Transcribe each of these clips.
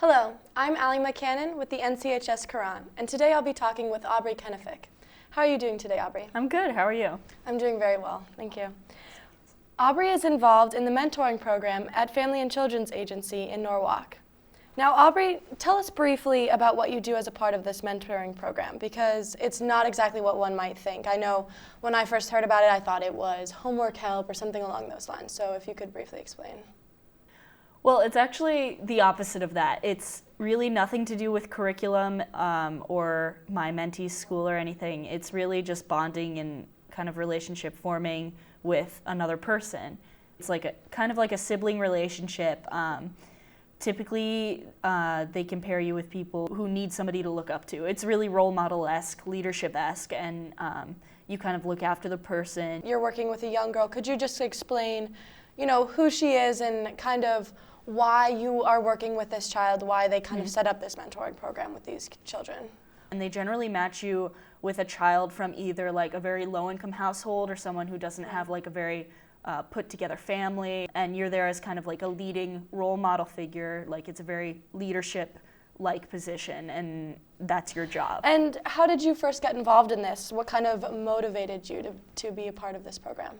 Hello, I'm Alima with the NCHS Quran, and today I'll be talking with Aubrey Kenefick. How are you doing today, Aubrey? I'm good. How are you? I'm doing very well, thank you. Aubrey is involved in the mentoring program at Family and Children's Agency in Norwalk. Now, Aubrey, tell us briefly about what you do as a part of this mentoring program, because it's not exactly what one might think. I know when I first heard about it, I thought it was homework help or something along those lines, so if you could briefly explain. Well, it's actually the opposite of that. It's really nothing to do with curriculum or my mentee's school or anything. It's really just bonding and kind of relationship forming with another person. It's like kind of like a sibling relationship. Typically, they compare you with people who need somebody to look up to. It's really role model-esque, leadership-esque, and you kind of look after the person. You're working with a young girl. Could you just explain, who she is and kind of why you are working with this child, why they kind of set up this mentoring program with these children? And they generally match you with a child from either like a very low-income household or someone who doesn't have like a very put-together family, and you're there as kind of like a leading role model figure. Like it's a very leadership-like position, and that's your job. And how did you first get involved in this? What kind of motivated you to be a part of this program?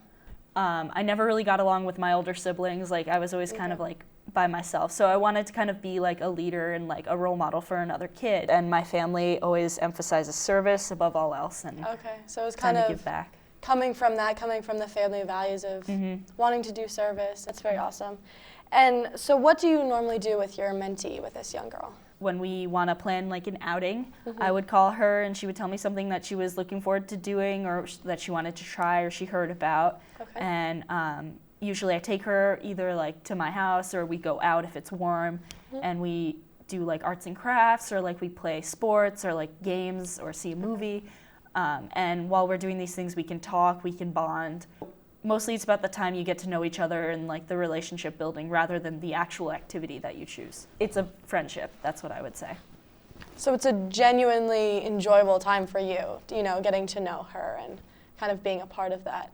I never really got along with my older siblings. Like I was always kind of like by myself. So I wanted to kind of be like a leader and like a role model for another kid. And my family always emphasizes service above all else, and so it was kind of give back. Coming from the family values of wanting to do service. That's very awesome. And so what do you normally do with your mentee, with this young girl? When we want to plan like an outing, I would call her and she would tell me something that she was looking forward to doing or that she wanted to try or she heard about. And usually I take her either like to my house or we go out if it's warm, and we do like arts and crafts, or like we play sports or like games or see a movie. And while we're doing these things, we can talk, we can bond. Mostly it's about the time you get to know each other and like the relationship building rather than the actual activity that you choose. It's a friendship, that's what I would say. So it's a genuinely enjoyable time for you, getting to know her and kind of being a part of that.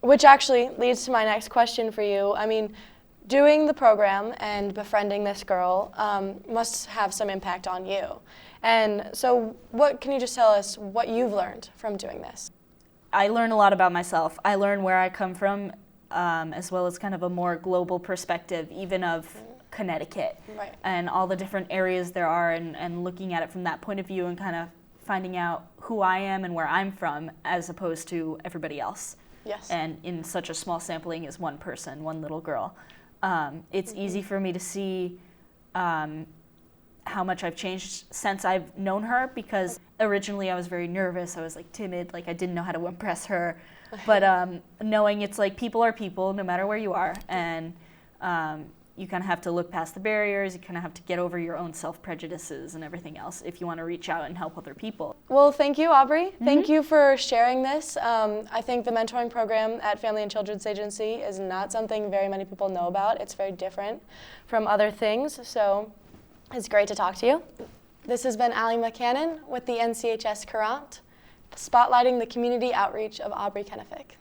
Which actually leads to my next question for you. I mean, doing the program and befriending this girl must have some impact on you. And so can you just tell us what you've learned from doing this? I learn a lot about myself. I learn where I come from, as well as kind of a more global perspective, even of Connecticut, and all the different areas there are, and looking at it from that point of view and kind of finding out who I am and where I'm from as opposed to everybody else. Yes. And in such a small sampling as one person, one little girl. It's easy for me to see how much I've changed since I've known her, because originally I was very nervous, I was like timid, like I didn't know how to impress her, but knowing it's like people are people no matter where you are, and you kind of have to look past the barriers, you kind of have to get over your own self-prejudices and everything else if you want to reach out and help other people. Well, thank you, Aubrey. Thank you for sharing this. I think the mentoring program at Family and Children's Agency is not something very many people know about. It's very different from other things, so it's great to talk to you. This has been Alima with the NCHS Current, spotlighting the community outreach of Aubrey Kenefick.